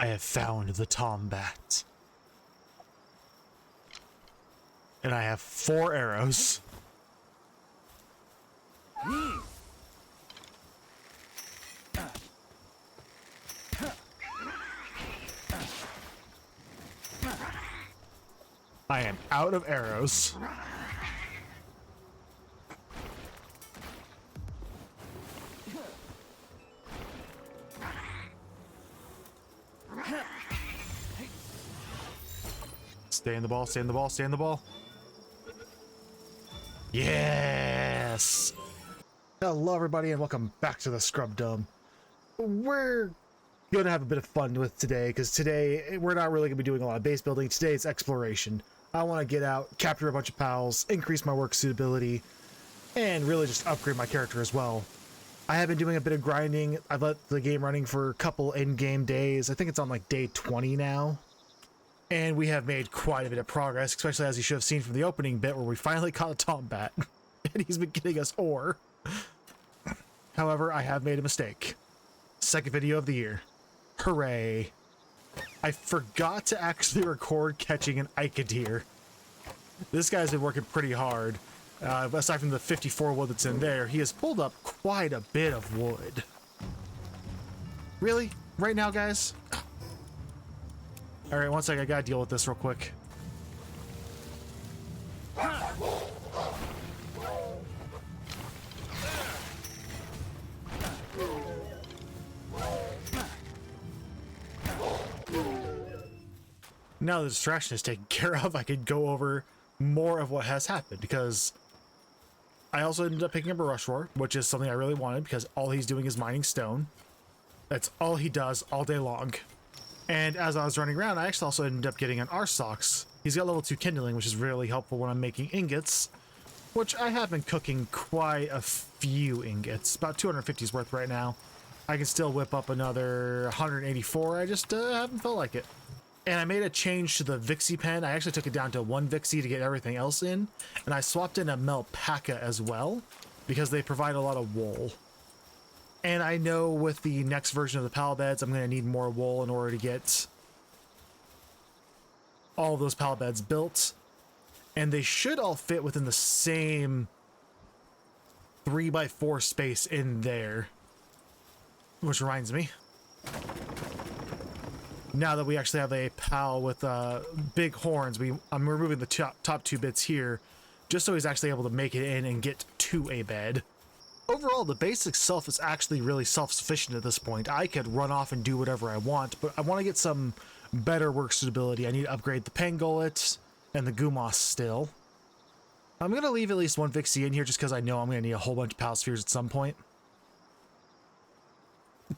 I have found the Tombat. And I have 4 arrows. I am out of arrows. Stay in the ball, stay in the ball, stay in the ball. Yes! Hello everybody and welcome back to the Scrub Dome. We're gonna have a bit of fun with today, because today we're not really gonna be doing a lot of base building. Today it's exploration. I want to get out, capture a bunch of pals, increase my work suitability, and really just upgrade my character as well. I have been doing a bit of grinding. I've let the game running for a couple in-game days. I think it's on like day 20 now. And we have made quite a bit of progress, especially as you should have seen from the opening bit where we finally caught a Tombat. And he's been getting us ore. However, I have made a mistake. Second video of the year. Hooray. I forgot to actually record catching an Ikedeer. This guy's been working pretty hard. Aside from the 54 wood that's in there, he has pulled up quite a bit of wood. Really? Right now, guys? Alright, one sec, I gotta deal with this real quick. Now the distraction is taken care of, I could go over more of what has happened, because I also ended up picking up a rush roar, which is something I really wanted, because all he's doing is mining stone. That's all he does all day long. And as I was running around, I actually also ended up getting an R-Sox. He's got level 2 kindling, which is really helpful when I'm making ingots, which I have been cooking quite a few ingots, about 250's worth right now. I can still whip up another 184, I just haven't felt like it. And I made a change to the Vixie pen. I actually took it down to 1 Vixie to get everything else in, and I swapped in a Melpaca as well, because they provide a lot of wool. And I know with the next version of the pallet beds, I'm going to need more wool in order to get all of those pallet beds built. And they should all fit within the same 3x4 space in there. Which reminds me, now that we actually have a pal with big horns, I'm removing the top 2 bits here, just so he's actually able to make it in and get to a bed. Overall, the base itself is actually really self-sufficient at this point. I could run off and do whatever I want, but I want to get some better work suitability. I need to upgrade the Pangolin and the Gumos still. I'm going to leave at least 1 Vixie in here just because I know I'm going to need a whole bunch of Pal Spheres at some point.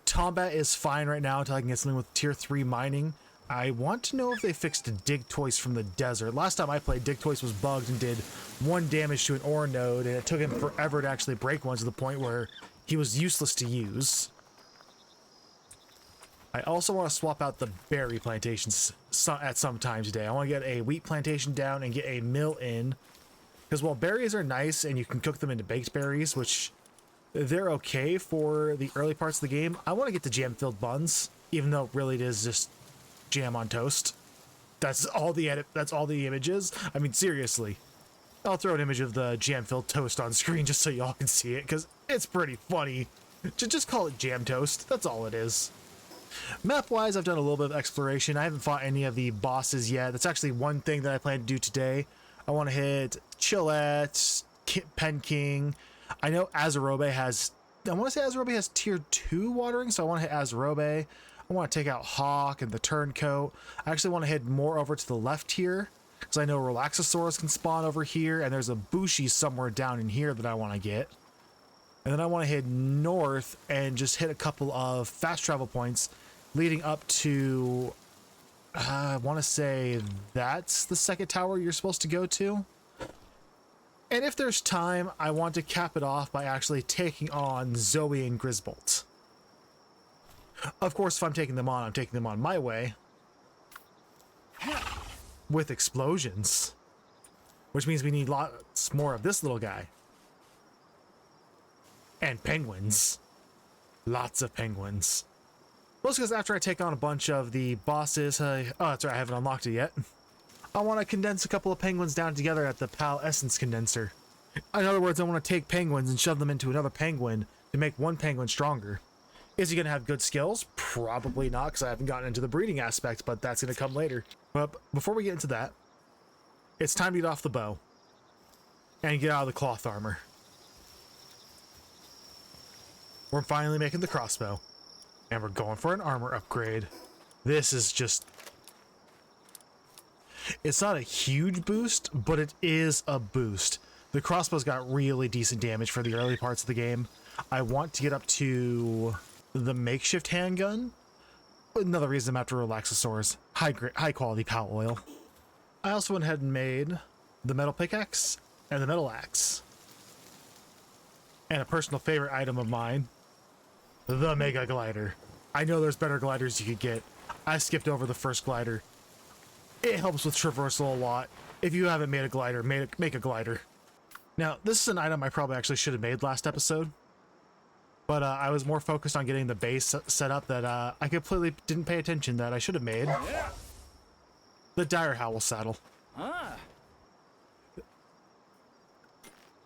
Tombat is fine right now until I can get something with tier 3 mining. I want to know if they fixed Dig Toys from the desert. Last time I played, Dig Toys was bugged and did 1 damage to an ore node, and it took him forever to actually break one to the point where he was useless to use. I also want to swap out the berry plantations at some time today. I want to get a wheat plantation down and get a mill in, because while berries are nice and you can cook them into baked berries, which they're okay for the early parts of the game, I want to get the jam-filled buns, even though really it is just jam on toast. That's all the images. I mean, seriously. I'll throw an image of the jam-filled toast on screen just so y'all can see it, because it's pretty funny. Just call it jam toast. That's all it is. Map-wise, I've done a little bit of exploration. I haven't fought any of the bosses yet. That's actually one thing that I plan to do today. I want to hit Chillette, Pen King. I know Azarobe has... I want to say Azarobe has tier 2 watering, so I want to hit Azarobe. I want to take out Hawk and the Turncoat. I actually want to head more over to the left here, because I know Relaxosaurus can spawn over here, and there's a Bushi somewhere down in here that I want to get. And then I want to head north and just hit a couple of fast travel points leading up to... I want to say that's the second tower you're supposed to go to. And if there's time, I want to cap it off by actually taking on Zoe and Grisbolt. Of course, if I'm taking them on, I'm taking them on my way. With explosions. Which means we need lots more of this little guy. And penguins. Lots of penguins. Mostly because after I take on a bunch of the bosses, oh, that's right, I haven't unlocked it yet. I want to condense a couple of penguins down together at the Pal Essence Condenser. In other words, I want to take penguins and shove them into another penguin to make one penguin stronger. Is he going to have good skills? Probably not, because I haven't gotten into the breeding aspect, but that's going to come later. But before we get into that, it's time to get off the bow and get out of the cloth armor. We're finally making the crossbow, and we're going for an armor upgrade. This is just... It's not a huge boost, but it is a boost. The crossbow's got really decent damage for the early parts of the game. I want to get up to the makeshift handgun. Another reason I'm after Relaxosaurs. High quality pal oil. I also went ahead and made the metal pickaxe and the metal axe. And a personal favorite item of mine, the Mega Glider. I know there's better gliders you could get. I skipped over the first glider. It helps with traversal a lot. If you haven't made a glider, make a glider. Now, this is an item I probably actually should have made last episode. But I was more focused on getting the base set up that I completely didn't pay attention that I should have made. The Dire Howl saddle. And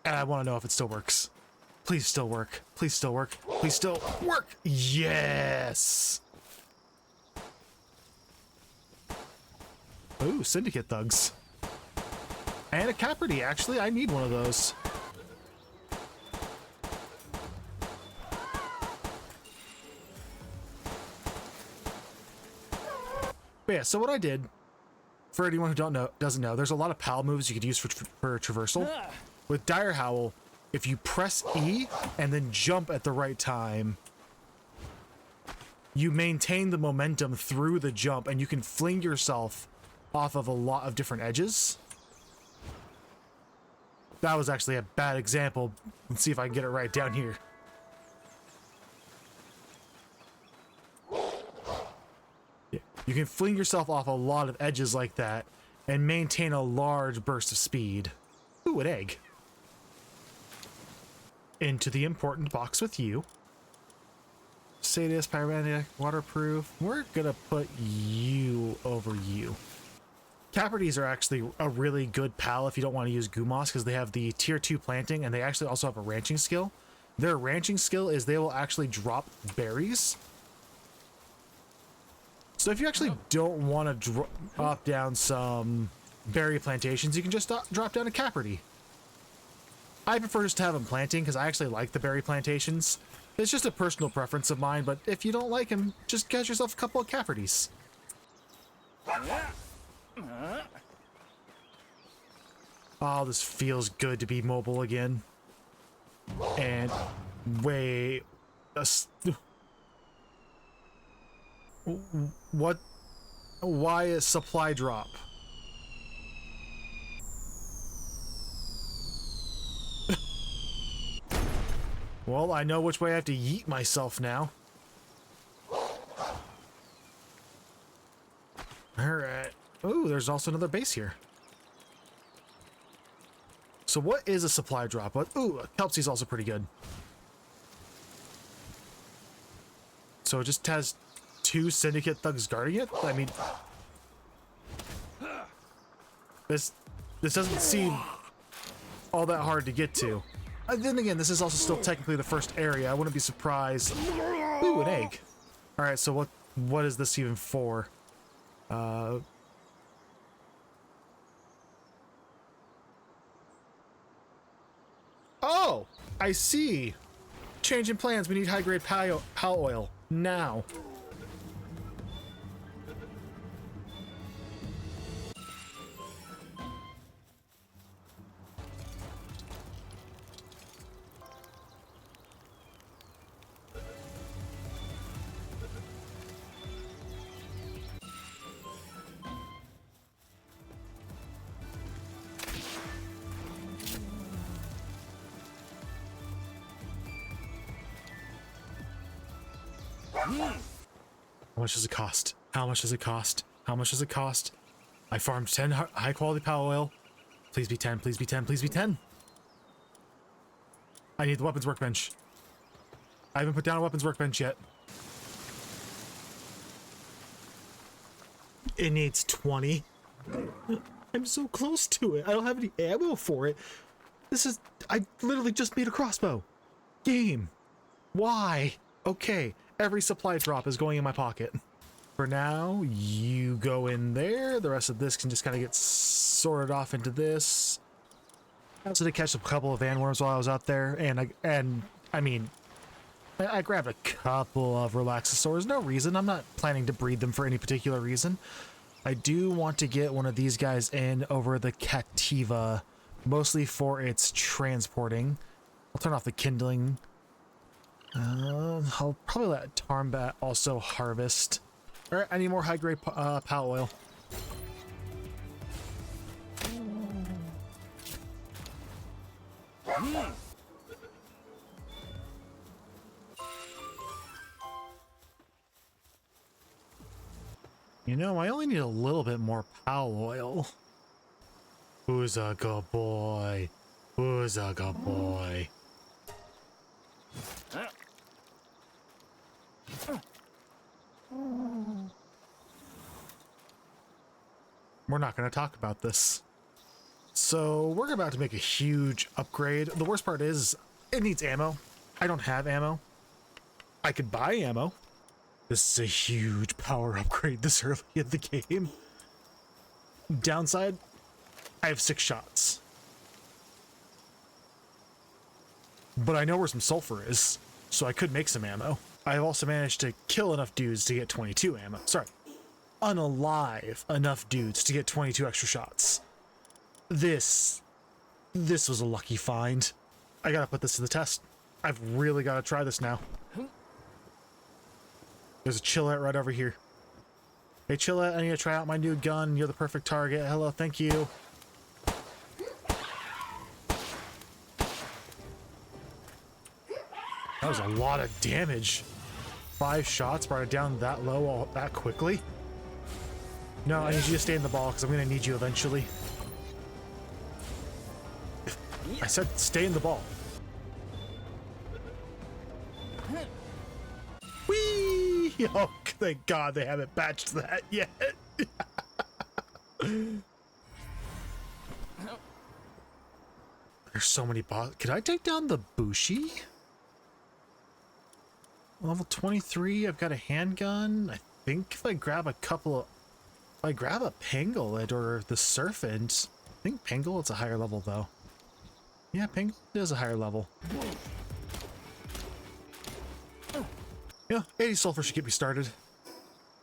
I want to know if it still works. Please still work. Please still work. Please still work. Yes! Ooh, Syndicate Thugs. And a Capricorn, actually. I need one of those. But yeah, so what I did, for anyone who doesn't know, there's a lot of PAL moves you could use for traversal. With Dire Howl, if you press E and then jump at the right time, you maintain the momentum through the jump and you can fling yourself off of a lot of different edges. That was actually a bad example. Let's see if I can get it right down here. Yeah. You can fling yourself off a lot of edges like that and maintain a large burst of speed. Ooh, an egg. Into the important box with you. Sadist, pyromantic, waterproof. We're gonna put you over you. Capricorns are actually a really good pal if you don't want to use Gumoss, because they have the tier 2 planting and they actually also have a ranching skill. Their ranching skill is they will actually drop berries. So if you actually don't want to drop down some berry plantations, you can just drop down a Capricorn. I prefer just to have them planting because I actually like the berry plantations. It's just a personal preference of mine, but if you don't like them, just get yourself a couple of Capricorns. Oh, this feels good to be mobile again. And wait, what? Why a supply drop? Well, I know which way I have to yeet myself now. Alright. Ooh, there's also another base here. So what is a supply drop? Ooh, Kelpsy's also pretty good. So it just has 2 Syndicate Thugs guarding it? I mean... This doesn't seem all that hard to get to. Then again, this is also still technically the first area. I wouldn't be surprised. Ooh, an egg. Alright, so what is this even for? Oh! I see! Changing plans. We need high-grade pal oil. Now. How much does it cost? How much does it cost? How much does it cost? I farmed 10 high quality pal oil. Please be 10, please be 10, please be 10. I need the weapons workbench. I haven't put down a weapons workbench yet. It needs 20. I'm so close to it. I don't have any ammo for it. I literally just made a crossbow. Game. Why? Okay, every supply drop is going in my pocket. For now, you go in there. The rest of this can just kind of get sorted off into this. I also did catch a couple of andworms while I was out there, and I grabbed a couple of relaxosaurs. No reason. I'm not planning to breed them for any particular reason. I do want to get one of these guys in over the Cativa, mostly for its transporting. I'll turn off the kindling. I'll probably let Tarmbat also harvest. All right, I need more high-grade pal oil. You know, I only need a little bit more pal oil. Who's a good boy? Who's a good boy? We're not going to talk about this. So we're about to make a huge upgrade. The worst part is it needs ammo. I don't have ammo. I could buy ammo. This is a huge power upgrade this early in the game. Downside, I have 6 shots. But I know where some sulfur is, so I could make some ammo. I've also managed to kill enough dudes to get 22 ammo. Sorry. Unalive enough dudes to get 22 extra shots. This was a lucky find. I gotta put this to the test. I've really gotta try this now. There's a Chillette right over here. Hey Chillette, I need to try out my new gun. You're the perfect target. Hello, thank you. That was a lot of damage. 5 shots brought it down that low all that quickly. No, I need you to stay in the ball because I'm going to need you eventually. I said stay in the ball. Whee! Oh, thank God they haven't patched that yet. There's so many boss. Could I take down the Bushi? Level 23, I've got a handgun. I think if I grab a couple of... If I grab a Pangolin or the Serpent... I think Pangolit's a higher level, though. Yeah, Pangolin is a higher level. Yeah, 80 sulfur should get me started.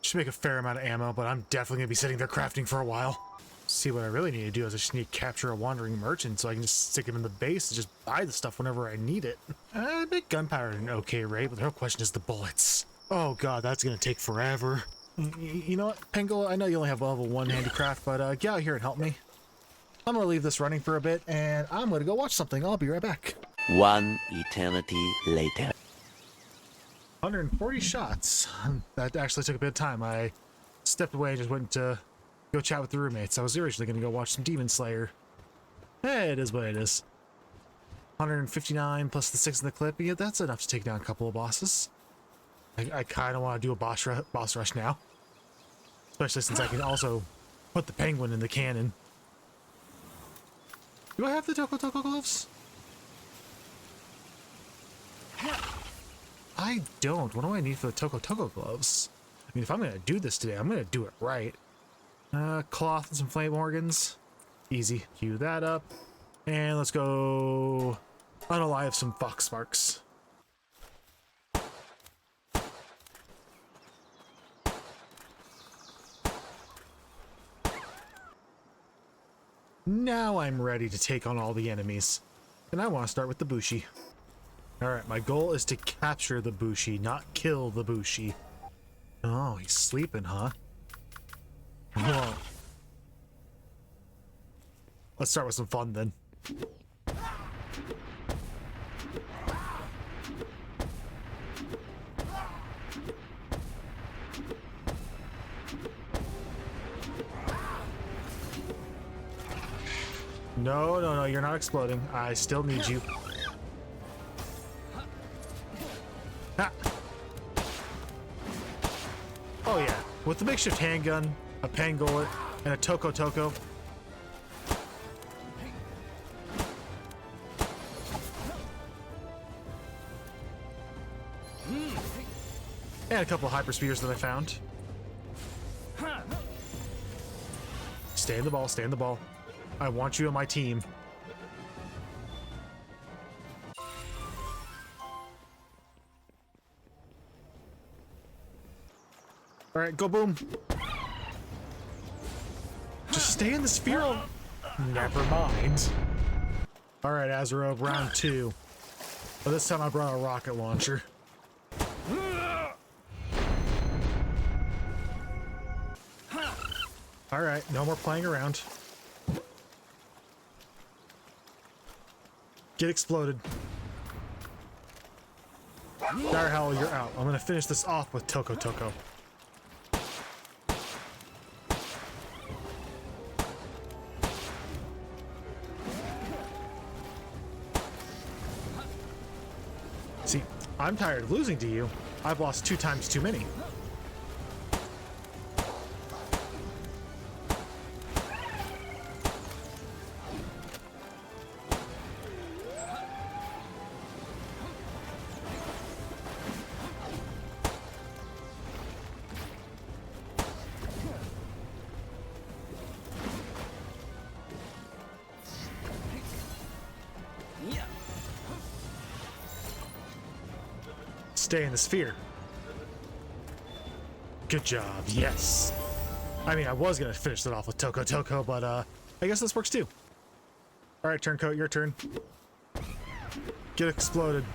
Should make a fair amount of ammo, but I'm definitely going to be sitting there crafting for a while. See, what I really need to do is I just need to capture a wandering merchant so I can just stick him in the base and just buy the stuff whenever I need it. I make gunpowder at an okay rate, but the real question is the bullets. Oh god, that's gonna take forever. You know what, Pangolin, I know you only have level 1 handicraft, but get out here and help me. I'm gonna leave this running for a bit, and I'm gonna go watch something. I'll be right back. 1 eternity later. 140 shots. That actually took a bit of time. I stepped away and just went to go chat with the roommates. I was originally going to go watch some Demon Slayer. Hey, it is what it is. 159 plus the 6 in the clip. Yeah, that's enough to take down a couple of bosses. I kind of want to do a boss rush now. Especially since I can also put the penguin in the cannon. Do I have the Toko Toko gloves? I don't. What do I need for the Toko Toko gloves? I mean, if I'm going to do this today, I'm going to do it right. Cloth and some flame organs. Easy. Cue that up. And let's go unalive some fox marks. Now I'm ready to take on all the enemies. And I want to start with the Bushi. Alright, my goal is to capture the Bushi, not kill the Bushi. Oh, he's sleeping, huh? Whoa. Let's start with some fun then. No, you're not exploding. I still need you. Ah. Oh yeah, with the makeshift handgun, a pangolin, and a Toko Toko. And a couple of hyper spears that I found. Stay in the ball, stay in the ball. I want you on my team. All right, go boom. Just stay in the sphere. Never mind. All right, Azuro, round 2. But this time I brought a rocket launcher. All right, no more playing around. Get exploded. Dire Howl, you're out. I'm gonna finish this off with Toko Toko. See, I'm tired of losing to you. I've lost 2 times too many. Stay in the sphere. Good job, yes. I mean, I was gonna finish it off with Toko Toko, but I guess this works too. All right, Turncoat, your turn. Get exploded.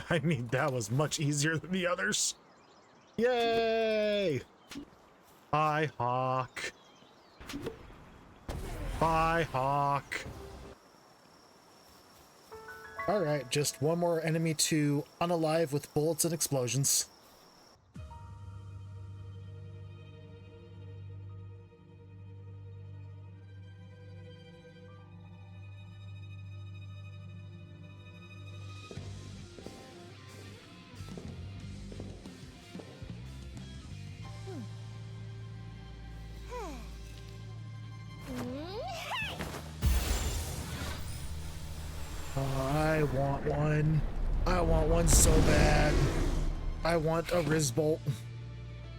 I mean, that was much easier than the others. Yay! Bye, Hawk. Bye, Hawk. Alright, just one more enemy to unalive with bullets and explosions. I want one. I want one so bad. I want a Rizbolt.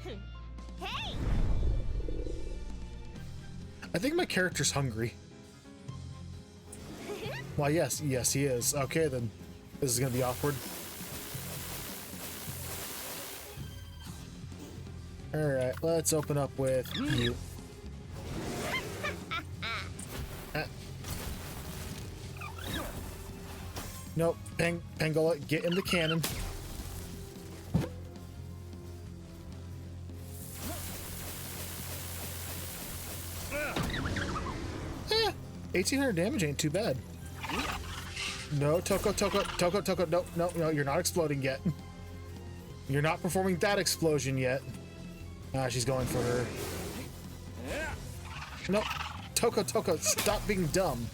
Hey! I think my character's hungry. Well, yes, he is. Okay, then this is gonna be awkward. Alright, let's open up with you. Nope, Pangola, get in the cannon. 1800 damage ain't too bad. No, Toko, no, you're not exploding yet. You're not performing that explosion yet. Ah, she's going for her. No, Toko, stop being dumb.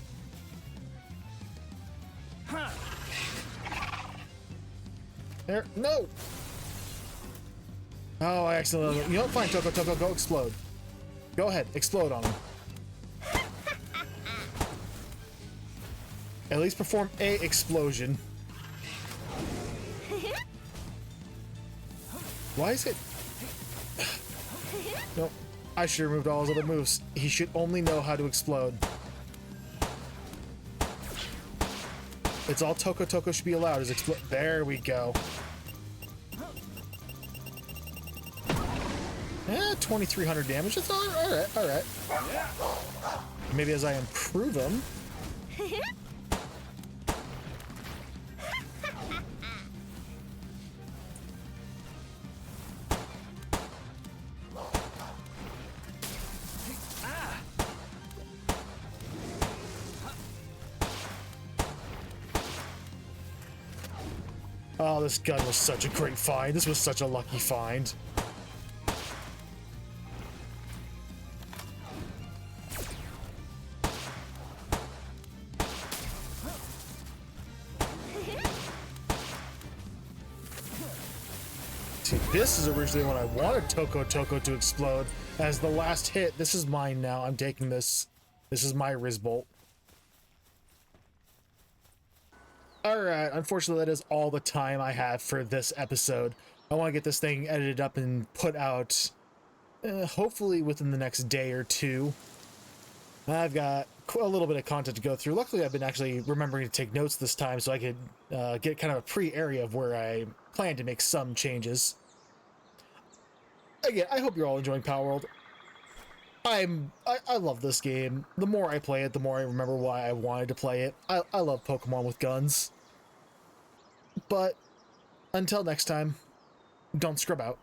There, no! Oh, I accidentally. You know what? Fine, Toko, go explode. Go ahead, explode on him. At least perform a explosion. Why is it? Nope. I should have removed all his other moves. He should only know how to explode. It's all Toko should be allowed is explode. There we go. 2300 damage. That's all right. Maybe as I improve him. Oh, this gun was such a great find. This was such a lucky find. See, this is originally when I wanted Toko to explode. As the last hit, this is mine now. I'm taking this. This is my Rizbolt. Alright, unfortunately that is all the time I have for this episode. I want to get this thing edited up and put out, hopefully within the next day or two. I've got a little bit of content to go through. Luckily, I've been actually remembering to take notes this time so I could get kind of a pre-area of where I plan to make some changes. Again, I hope you're all enjoying Palworld. I love this game. The more I play it, the more I remember why I wanted to play it. I love Pokemon with guns. But until next time, don't scrub out.